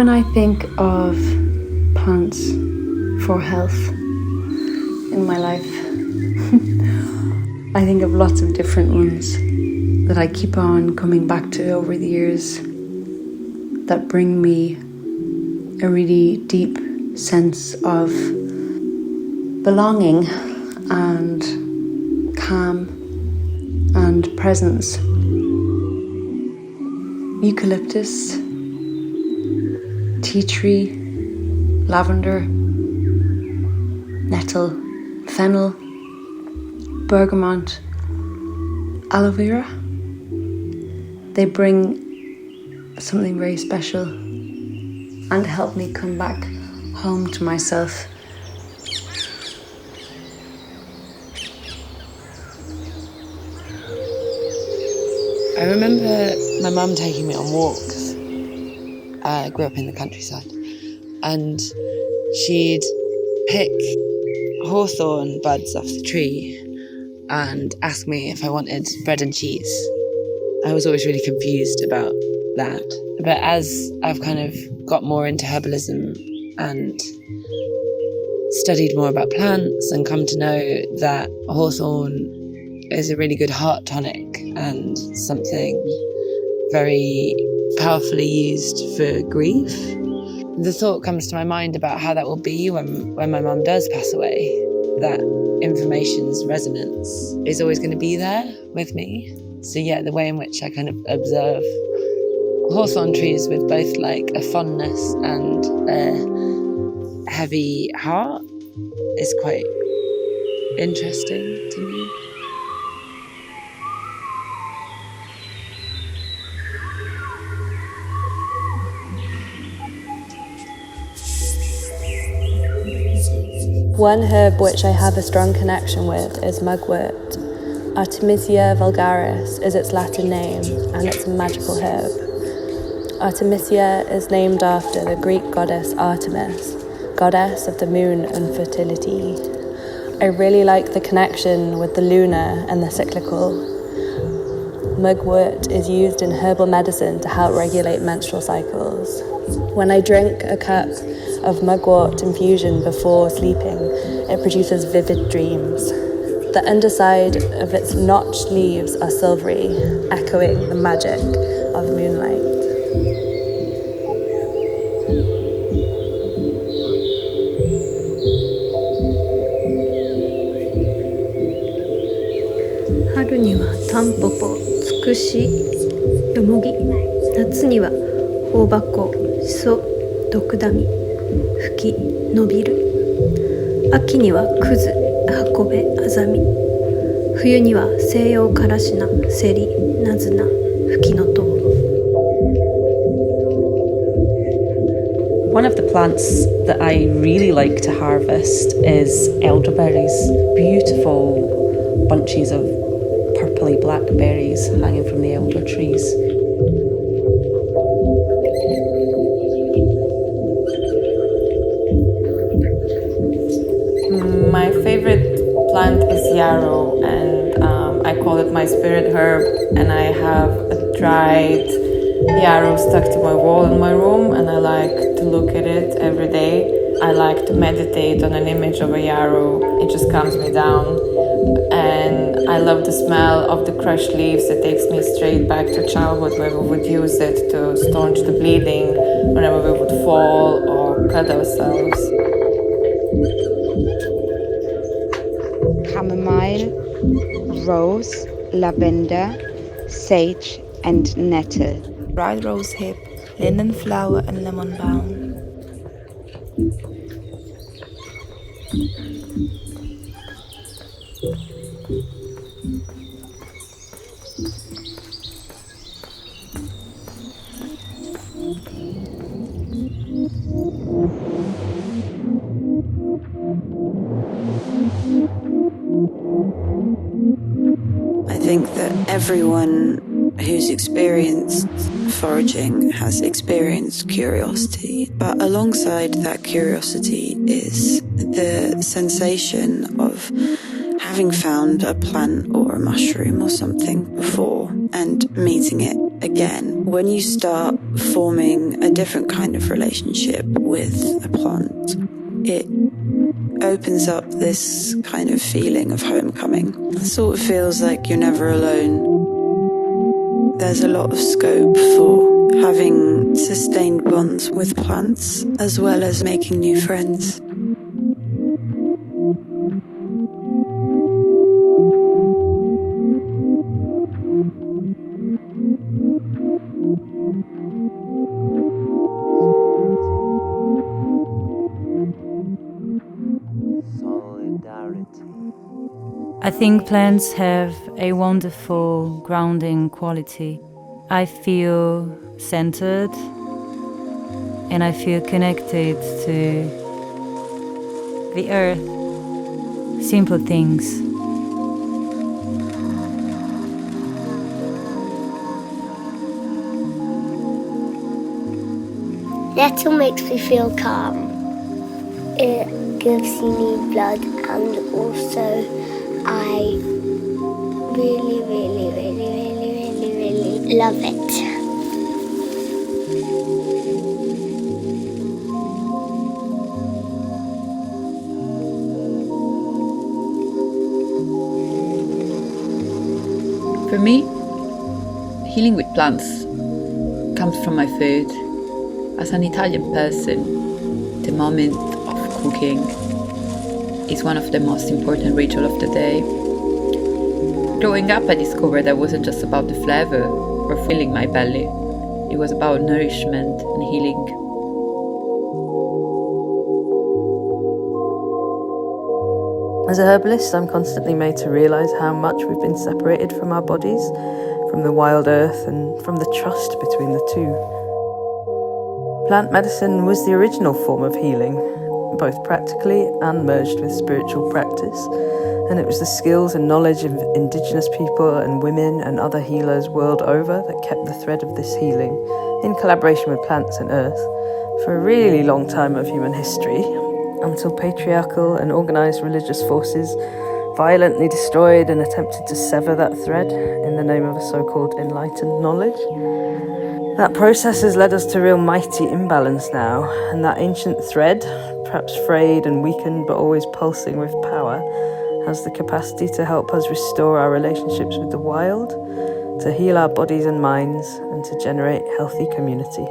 When I think of plants for health in my life, I think of lots of different ones that I keep on coming back to over the years that bring me a really deep sense of belonging and calm and presence. Eucalyptus, tea tree, lavender, nettle, fennel, bergamot, aloe vera. They bring something very special and help me come back home to myself. I remember my mum taking me on walks. I grew up in the countryside, and she'd pick hawthorn buds off the tree and ask me if I wanted bread and cheese. I was always really confused about that. But as I've kind of got more into herbalism and studied more about plants and come to know that hawthorn is a really good heart tonic and something very powerfully used for grief, the thought comes to my mind about how that will be when my mum does pass away. That information's resonance is always going to be there with me. So yeah, the way in which I kind of observe hawthorn trees with both like a fondness and a heavy heart is quite interesting to me. One herb which I have a strong connection with is mugwort. Artemisia vulgaris is its Latin name, and it's a magical herb. Artemisia is named after the Greek goddess Artemis, goddess of the moon and fertility. I really like the connection with the lunar and the cyclical. Mugwort is used in herbal medicine to help regulate menstrual cycles. When I drink a cup of mugwort infusion before sleeping, it produces vivid dreams. The underside of its notched leaves are silvery, echoing the magic of moonlight. Haru ni wa tampoko, tsukushi, yomogi. Natsu ni wa hobako, shiso, dokudami, fuki, nobiru. Aki ni wa kuzu, hakobe, azami. Fuyu ni wa seiyou karashina, seri, nazuna, fuki no to. One of the plants that I really like to harvest is elderberries. Beautiful bunches of purpley black berries hanging from the elder trees. My favorite plant is yarrow, and I call it my spirit herb, and I have a dried yarrow stuck to my wall in my room, and I like to look at it every day. I like to meditate on an image of a yarrow. It just calms me down, and I love the smell of the crushed leaves. It takes me straight back to childhood, where we would use it to staunch the bleeding whenever we would fall or cut ourselves. Chamomile, rose, lavender, sage and nettle. Dried rose hip, linden flower and lemon balm. I think that everyone who's experienced foraging has experienced curiosity, but alongside that curiosity is the sensation of having found a plant or a mushroom or something before and meeting it again, when you start forming a different kind of relationship with a plant, it opens up this kind of feeling of homecoming. It sort of feels like you're never alone. There's a lot of scope for having sustained bonds with plants, as well as making new friends. I think plants have a wonderful grounding quality. I feel centered and I feel connected to the earth, simple things. Nettle makes me feel calm. It gives you new blood, and also I really, really, really, really, really, really love it. For me, healing with plants comes from my food. As an Italian person, the moment of cooking is one of the most important rituals of the day. Growing up, I discovered that it wasn't just about the flavor or filling my belly. It was about nourishment and healing. As a herbalist, I'm constantly made to realise how much we've been separated from our bodies, from the wild earth, and from the trust between the two. Plant medicine was the original form of healing, both practically and merged with spiritual practice, and it was the skills and knowledge of indigenous people and women and other healers world over that kept the thread of this healing, in collaboration with plants and earth, for a really long time of human history, until patriarchal and organised religious forces violently destroyed and attempted to sever that thread in the name of a so-called enlightened knowledge. That process has led us to real mighty imbalance now, and that ancient thread, perhaps frayed and weakened but always pulsing with power, has the capacity to help us restore our relationships with the wild, to heal our bodies and minds, and to generate healthy community.